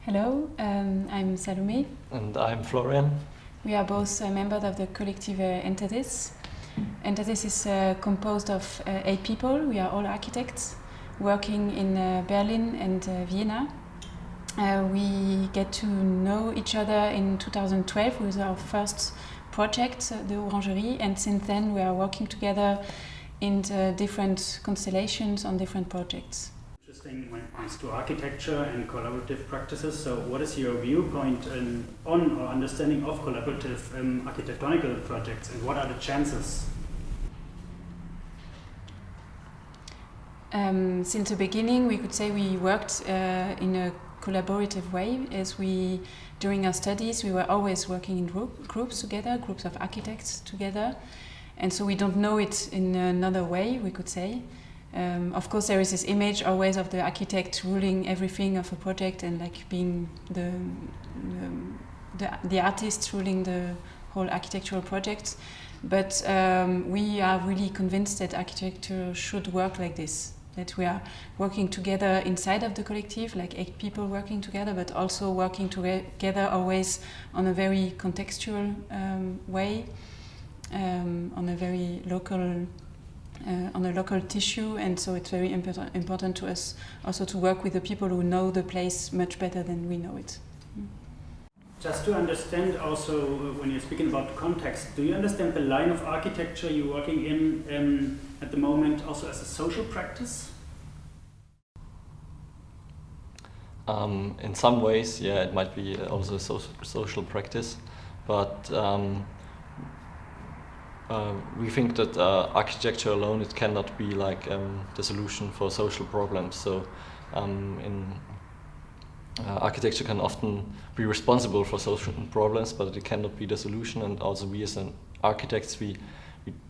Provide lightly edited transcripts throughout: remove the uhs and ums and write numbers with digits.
Hello, I'm Salome. And I'm Florian. We are both members of the collective Entatis. Entatis is composed of 8 people. We are all architects working in Berlin and Vienna. We get to know each other in 2012 with our first project, the Orangerie, and since then we are working together in different constellations on different projects. Interesting when it comes to architecture and collaborative practices. So what is your viewpoint on or understanding of collaborative architectonical projects, and what are the chances? Since the beginning, we could say we worked in a collaborative way. During our studies, we were always working in groups together, groups of architects together. And so we don't know it in another way, we could say. Of course, there is this image always of the architect ruling everything of a project and like being the artist ruling the whole architectural project. But we are really convinced that architecture should work like this, that we are working together inside of the collective, like 8 people working together, but also working together always on a very contextual way, on a very local on a local tissue, and so it's very important to us also to work with the people who know the place much better than we know it. Just to understand also, when you're speaking about context, do you understand the line of architecture you're working in at the moment also as a social practice? In some ways, yeah, it might be also a social practice, but we think that architecture alone, it cannot be like the solution for social problems. So architecture can often be responsible for social problems, but it cannot be the solution. And also we as architects, we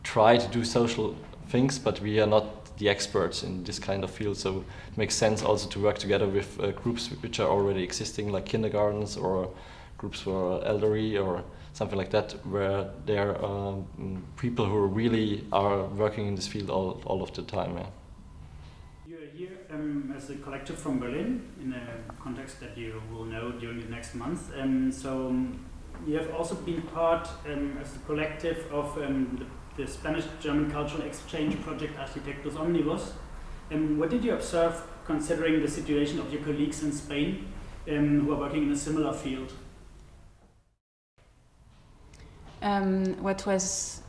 try to do social things, but we are not the experts in this kind of field. So it makes sense also to work together with groups which are already existing, like kindergartens or groups for elderly or something like that, where there are people who really are working in this field all of the time. Yeah. You're here as a collective from Berlin, in a context that you will know during the next month. So you have also been part as a collective of the Spanish-German cultural exchange project Arquitectos Omnibus. What did you observe considering the situation of your colleagues in Spain who are working in a similar field? What is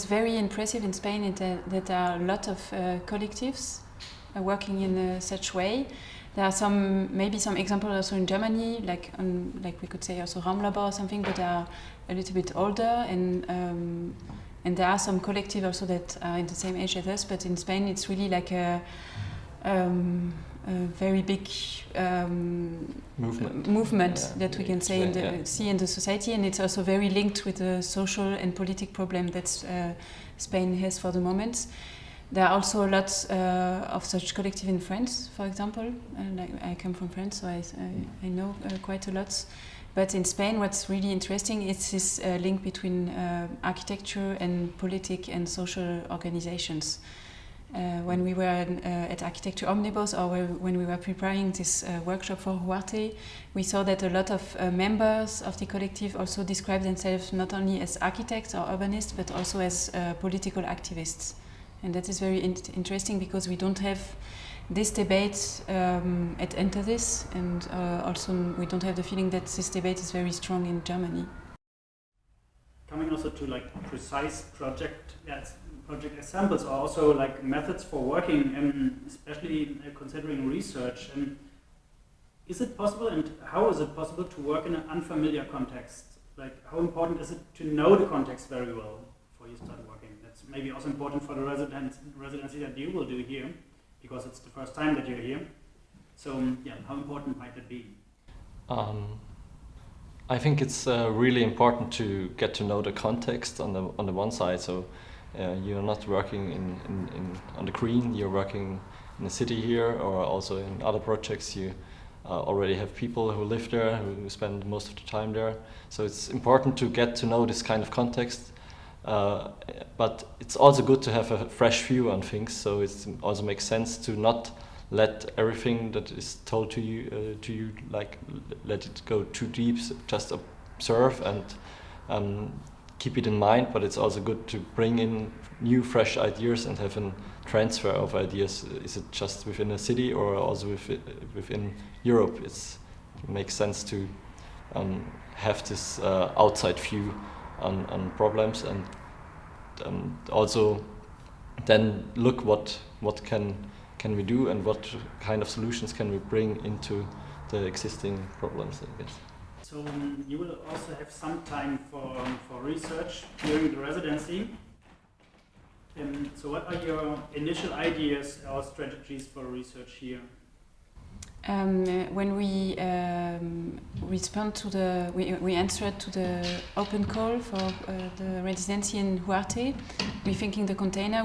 very impressive in Spain is that there are a lot of collectives working in such way. There are maybe some examples also in Germany, like we could say also Raumlabor or something, but they are a little bit older, and there are some collectives also that are in the same age as us. But in Spain, it's really like a very big movement that we can say see in the society, and it's also very linked with the social and political problem that Spain has for the moment. There are also lots of such collective in France, for example. Like I come from France, so I know quite a lot. But in Spain, what's really interesting is this link between architecture and politics and social organizations. When we were at Architecture Omnibus, or when we were preparing this workshop for Huarte, we saw that a lot of members of the collective also describe themselves not only as architects or urbanists, but also as political activists. And that is very interesting, because we don't have this debate at Entatis, and also we don't have the feeling that this debate is very strong in Germany. Coming also to like precise project examples, or also like methods for working, especially considering research. Is it possible, and how is it possible to work in an unfamiliar context? Like, how important is it to know the context very well before you start working? That's maybe also important for the residency that you will do here, because it's the first time that you're here. So yeah, how important might it be? I think it's really important to get to know the context on the one side. So you're not working on the green, you're working in a city here, or also in other projects you already have people who live there, who spend most of the time there. So it's important to get to know this kind of context, but it's also good to have a fresh view on things. So it also makes sense to not let everything that is told to you like let it go too deep. Just observe and keep it in mind. But it's also good to bring in new, fresh ideas and have a transfer of ideas. Is it just within a city or also within Europe? It makes sense to have this outside view on problems and also then look what can we do and what kind of solutions can we bring into the existing problems, I guess. So you will also have some time for research during the residency. So what are your initial ideas or strategies for research here? When we respond to we answered to the open call for the residency in Huarte, rethinking the container,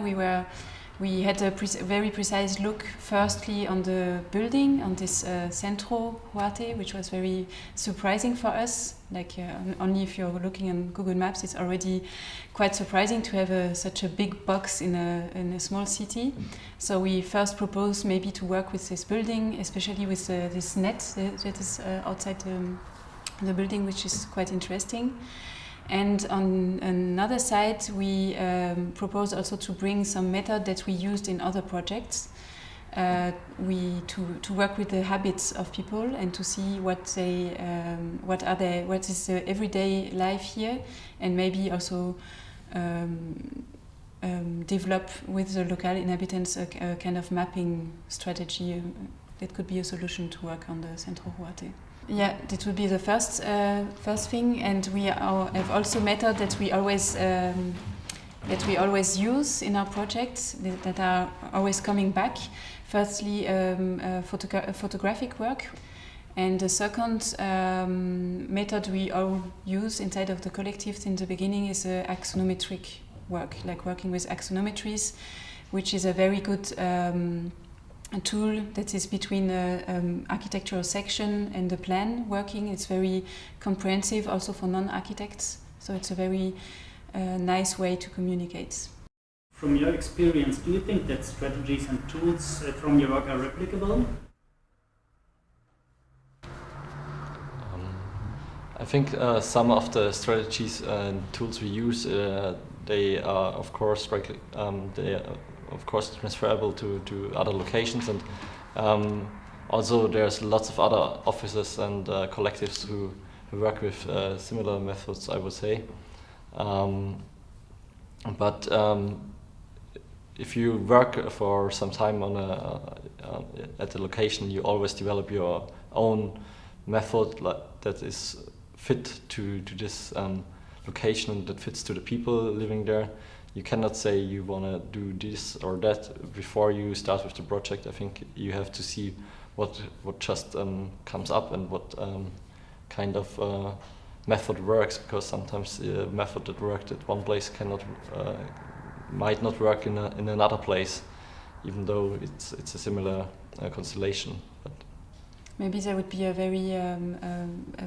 we had a very precise look firstly on the building, on this Centro Huarte, which was very surprising for us. Like only if you're looking on Google Maps, it's already quite surprising to have such a big box in a small city. So we first proposed maybe to work with this building, especially with this net that is outside the building, which is quite interesting. And on another side, we propose also to bring some method that we used in other projects. To work with the habits of people and to see what is the everyday life here, and maybe also develop with the local inhabitants a kind of mapping strategy that could be a solution to work on the Centro Huarte. Yeah, that would be the first thing, and we have also method that we always use in our projects that are always coming back. Firstly, photographic work, and the second method we all use inside of the collective in the beginning is axonometric work, like working with axonometries, which is a very good tool that is between the architectural section and the plan working. It's very comprehensive also for non-architects, so it's a very nice way to communicate. From your experience, do you think that strategies and tools from your work are replicable? I think some of the strategies and tools we use, they are of course transferable to other locations, and also there's lots of other offices and collectives who work with similar methods, I would say. But if you work for some time at the location, you always develop your own method that is fit to this location and that fits to the people living there. You cannot say you want to do this or that before you start with the project. I think you have to see what just comes up and what kind of method works, because sometimes the method that worked at one place might not work in another place, even though it's a similar constellation. But maybe there would be a very a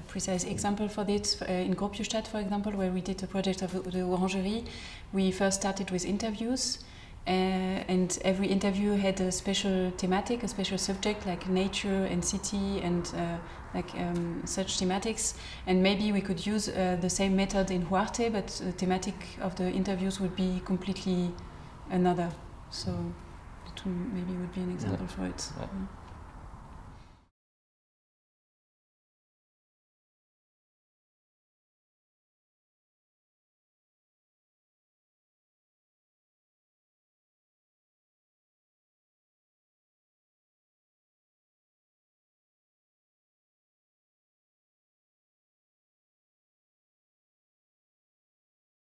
precise example for this. In Gropiusstadt, for example, where we did the project of the Orangerie, we first started with interviews, and every interview had a special thematic, a special subject, like nature and city and such thematics. And maybe we could use the same method in Huarte, but the thematic of the interviews would be completely another. So it maybe would be an example for it. Yeah.